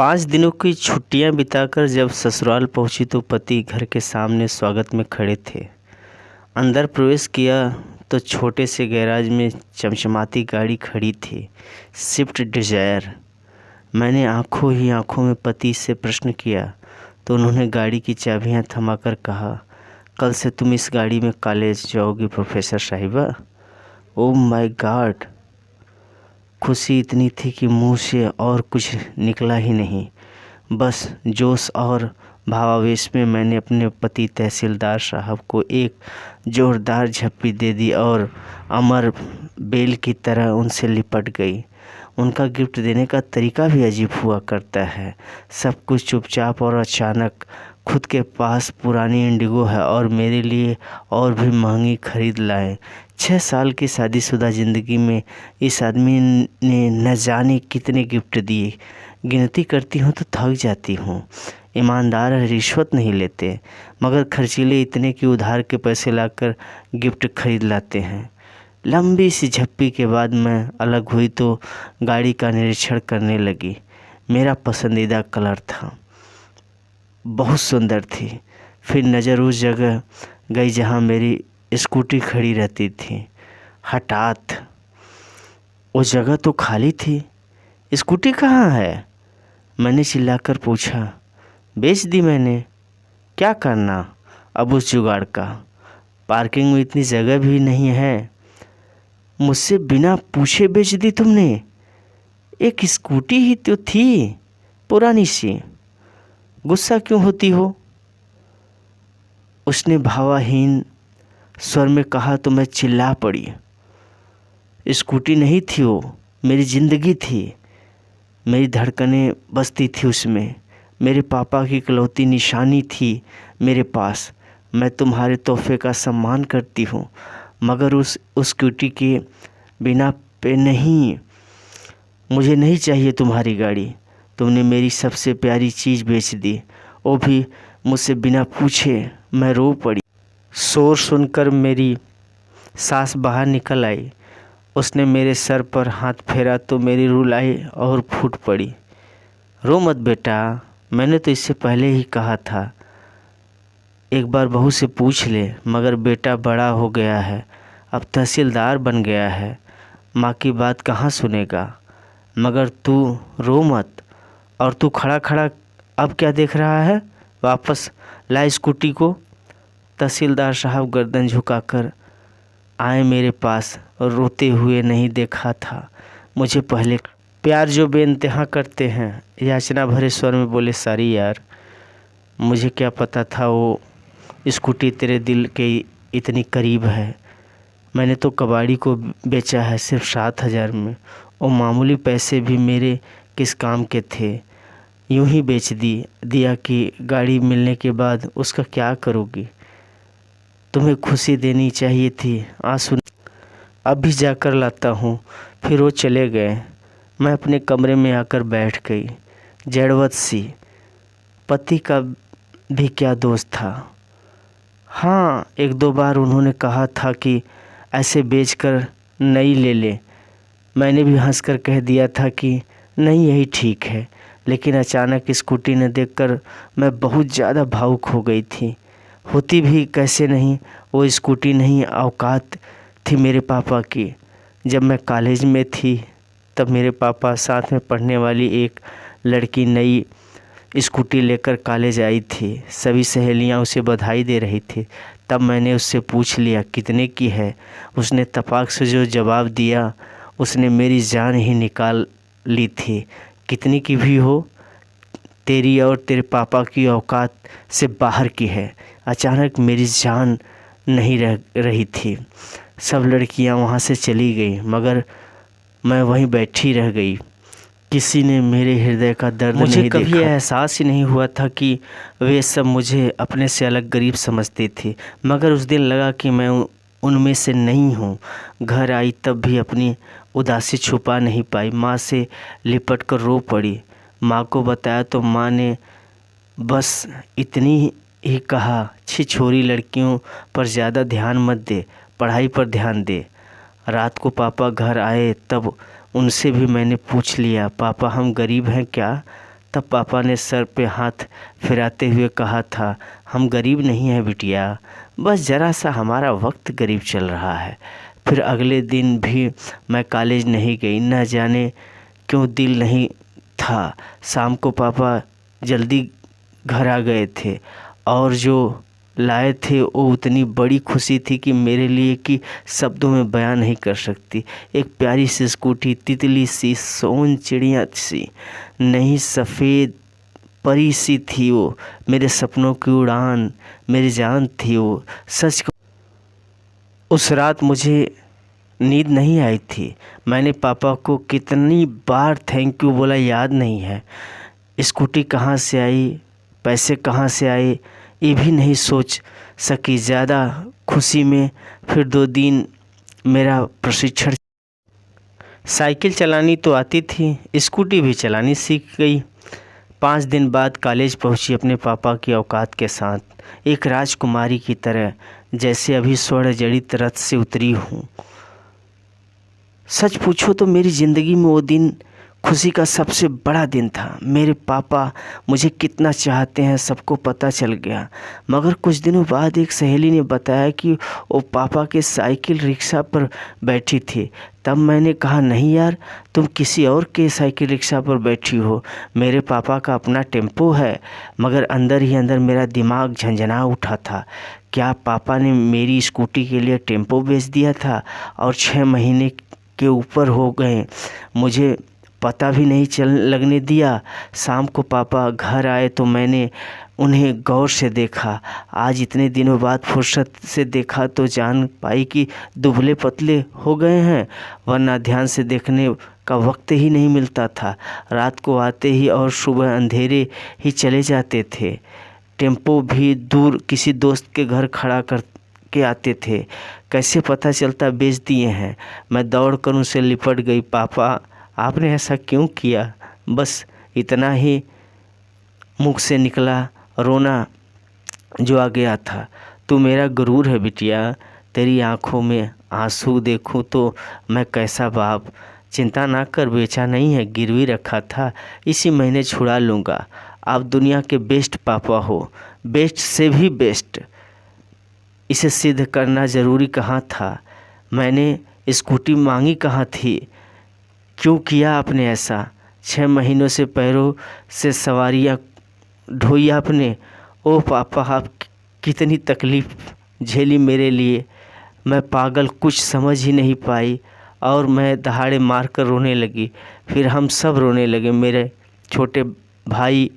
5 दिनों की छुट्टियां बिताकर जब ससुराल पहुंची तो पति घर के सामने स्वागत में खड़े थे। अंदर प्रवेश किया तो छोटे से गैराज में चमचमाती गाड़ी खड़ी थी, स्विफ्ट डिज़ायर। मैंने आंखों ही आंखों में पति से प्रश्न किया तो उन्होंने गाड़ी की चाबियां थमाकर कहा, कल से तुम इस गाड़ी में कॉलेज जाओगी प्रोफेसर साहिबा। Oh my God! खुशी इतनी थी कि मुंह से और कुछ निकला ही नहीं। बस जोश और भावावेश में मैंने अपने पति तहसीलदार साहब को एक ज़ोरदार झप्पी दे दी और अमर बेल की तरह उनसे लिपट गई। उनका गिफ्ट देने का तरीका भी अजीब हुआ करता है। सब कुछ चुपचाप और अचानक। खुद के पास पुरानी इंडिगो है और मेरे लिए और भी महंगी खरीद लाए। 6 साल की शादीशुदा ज़िंदगी में इस आदमी ने न जाने कितने गिफ्ट दिए। गिनती करती हूँ तो थक जाती हूँ। ईमानदार रिश्वत नहीं लेते, मगर खर्चीले इतने कि उधार के पैसे लाकर गिफ्ट खरीद लाते हैं। लंबी सी झप्पी के बाद मैं अलग हुई तो गाड़ी का निरीक्षण करने लगी। मेरा पसंदीदा कलर था, बहुत सुंदर थी। फिर नज़र उस जगह गई जहाँ मेरी स्कूटी खड़ी रहती थी। हठात उस जगह तो खाली थी। स्कूटी कहाँ है? मैंने चिल्लाकर पूछा। बेच दी मैंने। क्या करना अब उस जुगाड़ का? पार्किंग में इतनी जगह भी नहीं है। मुझसे बिना पूछे बेच दी तुमने? एक स्कूटी ही तो थी, पुरानी सी। गुस्सा क्यों होती हो? उसने भावाहीन स्वर में कहा तो मैं चिल्ला पड़ी। स्कूटी नहीं थी वो, मेरी ज़िंदगी थी। मेरी धड़कनें बसती थी उसमें। मेरे पापा की इकलौती निशानी थी मेरे पास। मैं तुम्हारे तोहफे का सम्मान करती हूँ, मगर उस स्कूटी के बिना पे नहीं। मुझे नहीं चाहिए तुम्हारी गाड़ी। तुमने मेरी सबसे प्यारी चीज़ बेच दी, वो भी मुझसे बिना पूछे। मैं रो पड़ी। शोर सुनकर मेरी सास बाहर निकल आई। उसने मेरे सर पर हाथ फेरा तो मेरी रुलाई और फूट पड़ी। रो मत बेटा, मैंने तो इससे पहले ही कहा था एक बार बहू से पूछ ले, मगर बेटा बड़ा हो गया है, अब तहसीलदार बन गया है, माँ की बात कहाँ सुनेगा। मगर तू रो मत। और तू खड़ा खड़ा अब क्या देख रहा है? वापस ला स्कूटी को। तहसीलदार साहब गर्दन झुकाकर आए मेरे पास और रोते हुए नहीं देखा था मुझे पहले। प्यार जो बेइंतहा करते हैं, याचना भरे स्वर में बोले, सारी यार, मुझे क्या पता था वो स्कूटी तेरे दिल के इतनी करीब है। मैंने तो कबाड़ी को बेचा है सिर्फ 7,000 में। और मामूली पैसे भी मेरे किस काम के थे। यूं ही बेच दिया कि गाड़ी मिलने के बाद उसका क्या करोगी? तुम्हें खुशी देनी चाहिए थी। आंसू अभी जाकर लाता हूँ। फिर वो चले गए। मैं अपने कमरे में आकर बैठ गई, जड़वत सी। पति का भी क्या दोष था? हाँ, 1-2 बार उन्होंने कहा था कि ऐसे बेचकर नई ले ले। मैंने भी हंसकर कह दिया था कि नहीं, यही ठीक है। लेकिन अचानक स्कूटी ने देखकर मैं बहुत ज़्यादा भावुक हो गई थी। होती भी कैसे नहीं, वो स्कूटी नहीं औकात थी मेरे पापा की। जब मैं कॉलेज में थी तब मेरे पापा साथ में पढ़ने वाली एक लड़की नई स्कूटी लेकर कॉलेज आई थी। सभी सहेलियां उसे बधाई दे रही थी। तब मैंने उससे पूछ लिया कितने की है। उसने तपाक से जो जवाब दिया, उसने मेरी जान ही निकाल ली थी। कितनी की भी हो, तेरी और तेरे पापा की औकात से बाहर की है। अचानक मेरी जान नहीं रह रही थी। सब लड़कियां वहां से चली गई, मगर मैं वहीं बैठी रह गई। किसी ने मेरे हृदय का दर्द नहीं देखा। मुझे कभी एहसास ही नहीं हुआ था कि वे सब मुझे अपने से अलग गरीब समझती थी, मगर उस दिन लगा कि मैं उनमें से नहीं हूँ। घर आई तब भी अपनी उदासी छुपा नहीं पाई। माँ से लिपट कर रो पड़ी। माँ को बताया तो माँ ने बस इतनी ही कहा, छी छोरी, लड़कियों पर ज़्यादा ध्यान मत दे, पढ़ाई पर ध्यान दे। रात को पापा घर आए तब उनसे भी मैंने पूछ लिया, पापा हम गरीब हैं क्या? तब पापा ने सर पे हाथ फिराते हुए कहा था, हम गरीब नहीं हैं बिटिया, बस ज़रा सा हमारा वक्त गरीब चल रहा है। फिर अगले दिन भी मैं कॉलेज नहीं गई, न जाने क्यों दिल नहीं था। शाम को पापा जल्दी घर आ गए थे और जो लाए थे वो उतनी बड़ी खुशी थी कि मेरे लिए कि शब्दों में बयान नहीं कर सकती। एक प्यारी सी स्कूटी, तितली सी, सोन चिड़िया सी, नहीं सफ़ेद परी सी थी वो, मेरे सपनों की उड़ान, मेरी जान थी वो। सच उस रात मुझे नींद नहीं आई थी। मैंने पापा को कितनी बार थैंक यू बोला याद नहीं है। स्कूटी कहाँ से आई, पैसे कहाँ से आए, ये भी नहीं सोच सकी। ज़्यादा खुशी में फिर 2 दिन मेरा प्रशिक्षण। साइकिल चलानी तो आती थी, स्कूटी भी चलानी सीख गई। 5 दिन बाद कॉलेज पहुंची अपने पापा की औकात के साथ, एक राजकुमारी की तरह, जैसे अभी स्वर्ण जड़ित रथ से उतरी हूँ। सच पूछो तो मेरी ज़िंदगी में वो दिन खुशी का सबसे बड़ा दिन था। मेरे पापा मुझे कितना चाहते हैं सबको पता चल गया। मगर कुछ दिनों बाद एक सहेली ने बताया कि वो पापा के साइकिल रिक्शा पर बैठी थी। तब मैंने कहा, नहीं यार, तुम किसी और के साइकिल रिक्शा पर बैठी हो, मेरे पापा का अपना टेम्पो है। मगर अंदर ही अंदर मेरा दिमाग झंझना उठा था। क्या पापा ने मेरी स्कूटी के लिए टेम्पो बेच दिया था? और 6 महीने के ऊपर हो गए, मुझे पता भी नहीं चल लगने दिया। शाम को पापा घर आए तो मैंने उन्हें गौर से देखा। आज इतने दिनों बाद फुर्सत से देखा तो जान पाई कि दुबले पतले हो गए हैं, वरना ध्यान से देखने का वक्त ही नहीं मिलता था। रात को आते ही और सुबह अंधेरे ही चले जाते थे। टेम्पो भी दूर किसी दोस्त के घर खड़ा कर के आते थे। कैसे पता चलता बेच दिए हैं? मैं दौड़ कर उनसे लिपट गई। पापा, आपने ऐसा क्यों किया? बस इतना ही मुख से निकला, रोना जो आ गया था। तू मेरा गुरूर है बिटिया, तेरी आंखों में आंसू देखूं तो मैं कैसा बाप। चिंता ना कर, बेचा नहीं है, गिरवी रखा था, इसी महीने छुड़ा लूँगा। आप दुनिया के बेस्ट पापा हो, बेस्ट से भी बेस्ट। इसे सिद्ध करना ज़रूरी कहाँ था? मैंने स्कूटी मांगी कहाँ थी? क्यों किया आपने ऐसा? 6 महीनों से पैरों से सवारियाँ ढोई आपने। ओ पापा, आप कितनी तकलीफ़ झेली मेरे लिए। मैं पागल, कुछ समझ ही नहीं पाई और मैं दहाड़े मार कर रोने लगी। फिर हम सब रोने लगे, मेरे छोटे भाई,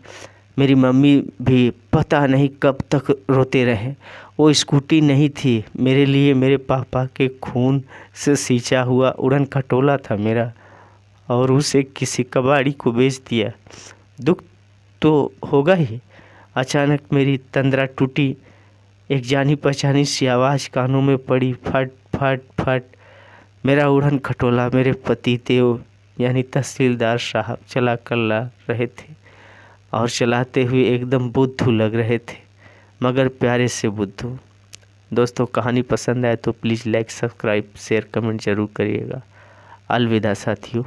मेरी मम्मी भी। पता नहीं कब तक रोते रहे। वो स्कूटी नहीं थी मेरे लिए, मेरे पापा के खून से सींचा हुआ उड़न खटोला था मेरा, और उसे किसी कबाड़ी को बेच दिया। दुख तो होगा ही। अचानक मेरी तंद्रा टूटी, एक जानी पहचानी सी आवाज़ कानों में पड़ी, फट फट फट। मेरा उड़न खटोला मेरे पति देव यानी तहसीलदार साहब चला कर ला रहे थे, और चलाते हुए एकदम बुद्धू लग रहे थे, मगर प्यारे से बुद्धू। दोस्तों, कहानी पसंद आए तो please like, subscribe, share, comment ज़रूर करिएगा। अलविदा साथियों।